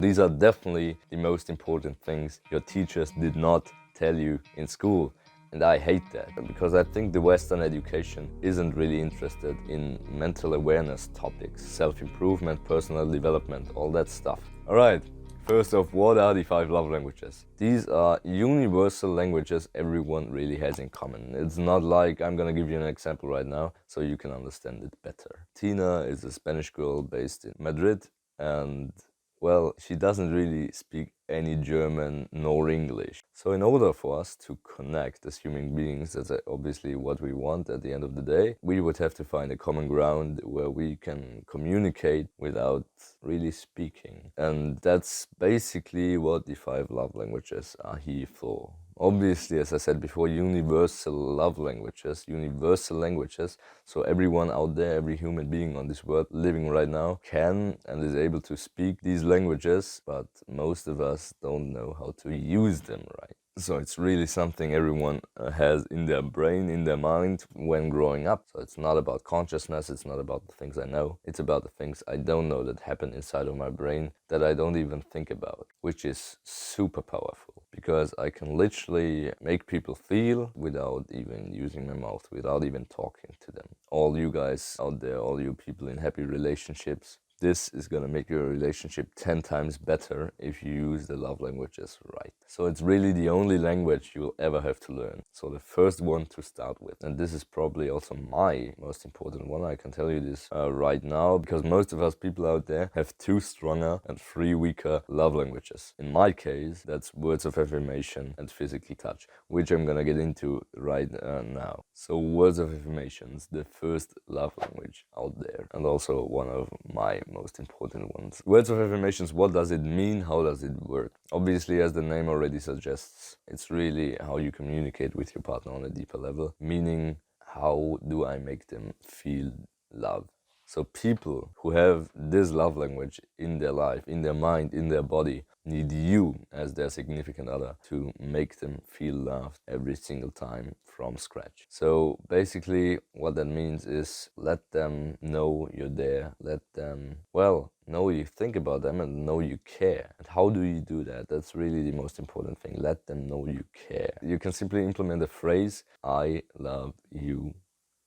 These are definitely the most important things your teachers did not tell you in school. And I hate that, because I think the Western education isn't really interested in mental awareness topics, self-improvement, personal development, all that stuff. Alright, first off, what are the 5 love languages? These are universal languages everyone really has in common. It's not like I'm gonna give you an example right now so you can understand it better. Tina is a Spanish girl based in Madrid, and well, she doesn't really speak any German nor English. So in order for us to connect as human beings, that's obviously what we want at the end of the day, we would have to find a common ground where we can communicate without really speaking. And that's basically what the 5 love languages are here for. Obviously, as I said before, universal love languages, universal languages. So everyone out there, every human being on this world living right now can and is able to speak these languages, but most of us don't know how to use them right. So it's really something everyone has in their brain, in their mind when growing up. So it's not about consciousness, it's not about the things I know. It's about the things I don't know that happen inside of my brain that I don't even think about, which is super powerful because I can literally make people feel without even using my mouth, without even talking to them. All you guys out there, all you people in happy relationships, this is gonna make your relationship 10 times better if you use the love languages right. So it's really the only language you'll ever have to learn. So the first one to start with, and this is probably also my most important one, I can tell you this right now, because most of us people out there have 2 stronger and 3 weaker love languages. In my case, that's words of affirmation and physical touch, which I'm gonna get into right now. So words of affirmations, the first love language out there, and also one of my most important ones. Words of affirmations, what does it mean? How does it work? Obviously, as the name already suggests, it's really how you communicate with your partner on a deeper level, meaning how do I make them feel loved? So people who have this love language in their life, in their mind, in their body, need you as their significant other to make them feel loved every single time from scratch. So basically what that means is let them know you're there, let them, well, know you think about them and know you care. And how do you do that? That's really the most important thing. Let them know you care. You can simply implement the phrase, I love you.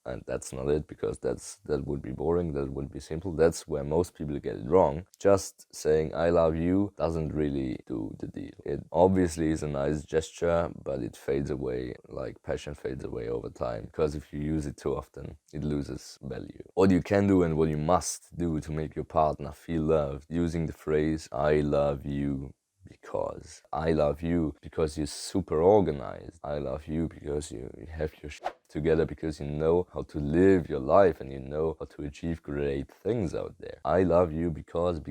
And that's not it, because that would be boring, that would be simple. That's where most people get it wrong. Just saying I love you doesn't really do the deal. It obviously is a nice gesture, but it fades away like passion fades away over time, because if you use it too often, it loses value. What you can do and what you must do to make your partner feel loved, using the phrase I love you because. I love you because you're super organized. I love you because you have your shit together, because you know how to live your life and you know how to achieve great things out there. I love you because.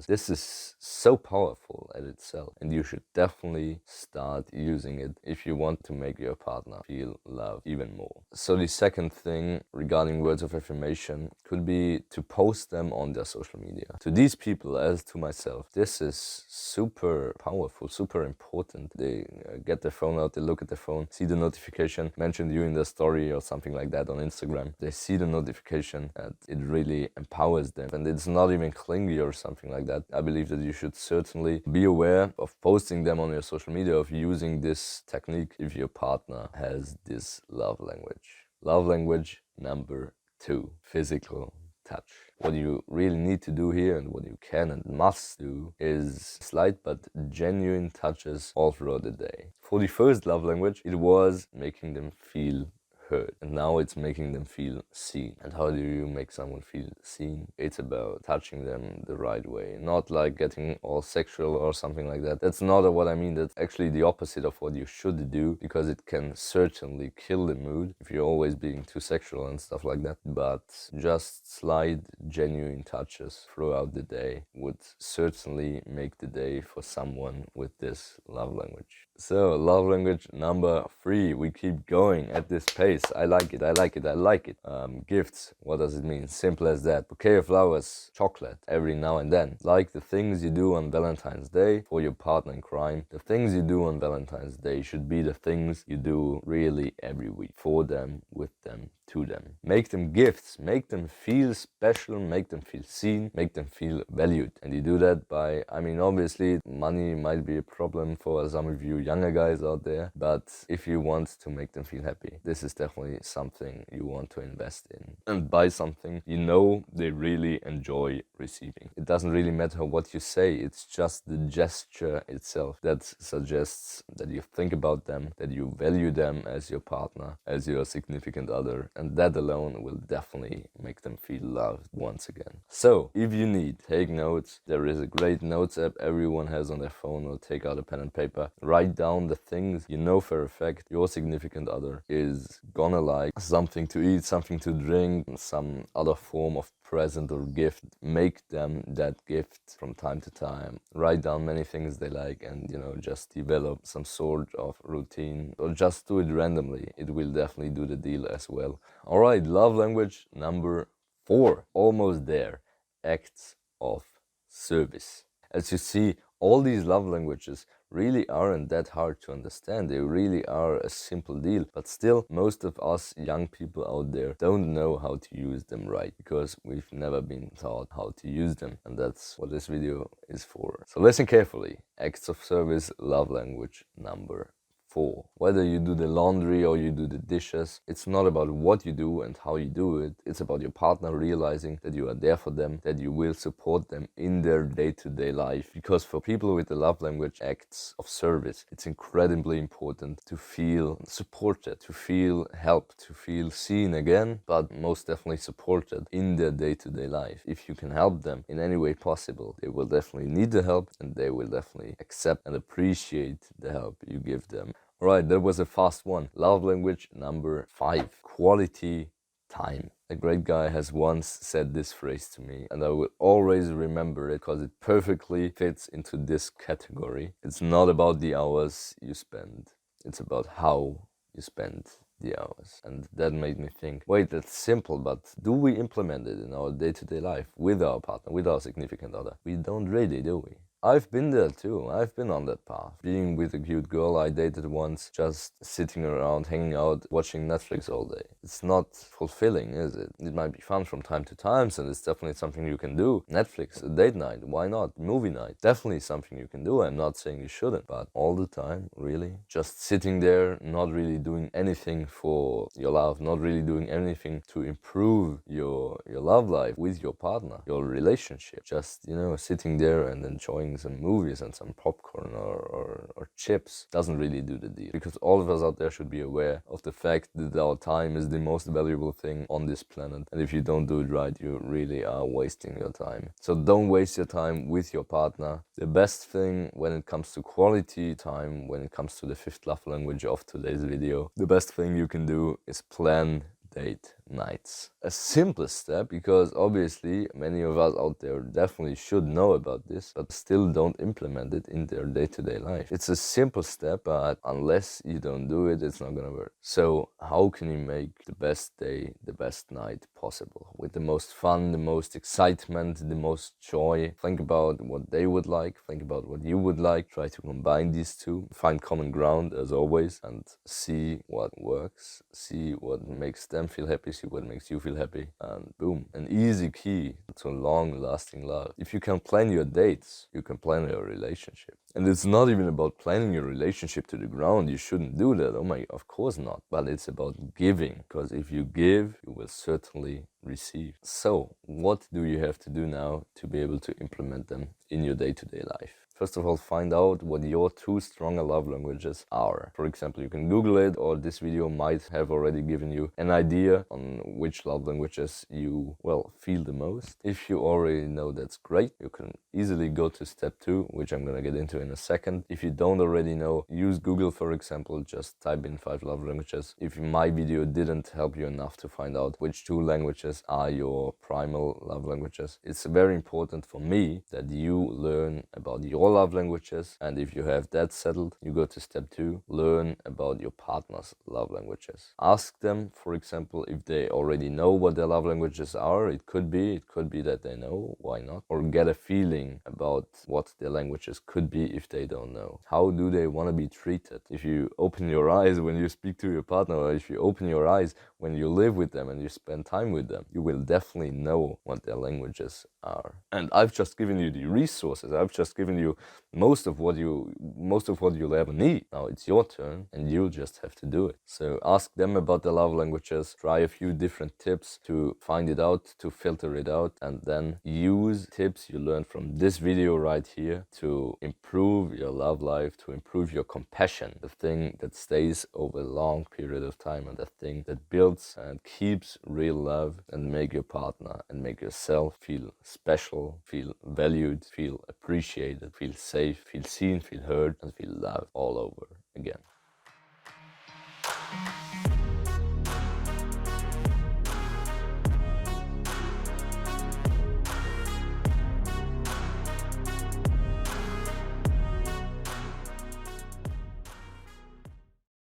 This is so powerful at itself, and you should definitely start using it if you want to make your partner feel loved even more. So the second thing regarding words of affirmation could be to post them on their social media. To these people, as to myself, this is super powerful, super important. They get their phone out, they look at their phone, see the notification, mentioned you in their story or something like that on Instagram. They see the notification and it really empowers them. And it's not even clingy or something like that. I believe that you should certainly be aware of posting them on your social media, of using this technique if your partner has this love language. Love language number 2, physical touch. What you really need to do here, and what you can and must do, is slight but genuine touches all throughout the day. For the first love language, it was making them feel heard, and now it's making them feel seen. And how do you make someone feel seen? It's about touching them the right way, not like getting all sexual or something like that. That's not what I mean. That's actually the opposite of what you should do, because it can certainly kill the mood if you're always being too sexual and stuff like that. But just slight, genuine touches throughout the day would certainly make the day for someone with this love language. So, love language number 3. We keep going at this pace. I like it, I like it, I like it. Gifts, what does it mean? Simple as that. Bouquet of flowers, chocolate, every now and then. Like the things you do on Valentine's Day for your partner in crime. The things you do on Valentine's Day should be the things you do really every week. For them, with them, to them. Make them gifts, make them feel special, make them feel seen, make them feel valued. And you do that by, I mean, obviously money might be a problem for some of you younger guys out there, but if you want to make them feel happy, this is definitely something you want to invest in and buy something you know they really enjoy receiving. It doesn't really matter what you say, it's just the gesture itself that suggests that you think about them, that you value them as your partner, as your significant other, and that alone will definitely make them feel loved once again. So, if you need, take notes. There is a great notes app everyone has on their phone, or take out a pen and paper. Write down the things you know for a fact your significant other is gonna like. Something to eat, something to drink, some other form of present or gift. Make them that gift from time to time. Write down many things they like and, you know, just develop some sort of routine, or just do it randomly. It will definitely do the deal as well. All right, love language number 4. Almost there. Acts of service. As you see, all these love languages really aren't that hard to understand. They really are a simple deal, but still most of us young people out there don't know how to use them right, because we've never been taught how to use them, and that's what this video is for. So listen carefully. Acts of service, love language number 4. Whether you do the laundry or you do the dishes, it's not about what you do and how you do it. It's about your partner realizing that you are there for them, that you will support them in their day-to-day life. Because for people with the love language acts of service, it's incredibly important to feel supported, to feel helped, to feel seen again, but most definitely supported in their day-to-day life. If you can help them in any way possible, they will definitely need the help, and they will definitely accept and appreciate the help you give them. Right, that was a fast one. Love language number 5. Quality time. A great guy has once said this phrase to me, and I will always remember it because it perfectly fits into this category. It's not about the hours you spend, it's about how you spend the hours. And that made me think, wait, that's simple, but do we implement it in our day-to-day life with our partner, with our significant other? We don't really, do we? I've been there too. I've been on that path. Being with a cute girl I dated once, just sitting around, hanging out, watching Netflix all day. It's not fulfilling, is it? It might be fun from time to time, and it's definitely something you can do. Netflix, a date night, why not? Movie night, definitely something you can do. I'm not saying you shouldn't, but all the time, really? Just sitting there, not really doing anything for your love, not really doing anything to improve your love life with your partner, your relationship. Just, you know, sitting there and enjoying some movies and some popcorn or chips doesn't really do the deal, because all of us out there should be aware of the fact that our time is the most valuable thing on this planet, and if you don't do it right, you really are wasting your time. So don't waste your time with your partner. The best thing when it comes to quality time, when it comes to the 5th love language of today's video, the best thing you can do is plan date nights. A simple step, because obviously many of us out there definitely should know about this, but still don't implement it in their day-to-day life. It's a simple step, but unless you don't do it, it's not gonna work. So how can you make the best day, the best night possible, with the most fun, the most excitement, the most joy? Think about what they would like, think about what you would like, try to combine these two, find common ground as always, and see what works, see what makes them feel happy, see what makes you feel happy, and boom, an easy key to long-lasting love. If you can plan your dates, you can plan your relationship. And it's not even about planning your relationship to the ground. You shouldn't do that. Oh my, of course not. But it's about giving, because if you give, you will certainly receive. So what do you have to do now to be able to implement them in your day-to-day life? First of all, find out what your 2 stronger love languages are. For example, you can Google it, or this video might have already given you an idea on which love languages you, well, feel the most. If you already know, that's great. You can easily go to step 2, which I'm gonna get into in a second. If you don't already know, use Google, for example, just type in 5 love languages. If my video didn't help you enough to find out which 2 languages are your primal love languages, it's very important for me that you learn about your 4 love languages. And if you have that settled, you go to step 2, learn about your partner's love languages. Ask them, for example, if they already know what their love languages are. It could be that they know, why not? Or get a feeling about what their languages could be if they don't know. How do they want to be treated? If you open your eyes when you speak to your partner, or if you open your eyes when you live with them and you spend time with them, you will definitely know what their languages are. And I've just given you the resources. I've just given you most of what you'll ever need. Now it's your turn and you'll just have to do it. So ask them about their love languages, try a few different tips to find it out, to filter it out, and then use tips you learned from this video right here to improve your love life, to improve your compassion, the thing that stays over a long period of time and the thing that builds and keeps real love, and make your partner and make yourself feel special, feel valued, feel appreciated, feel safe, feel seen, feel heard, and feel loved all over again.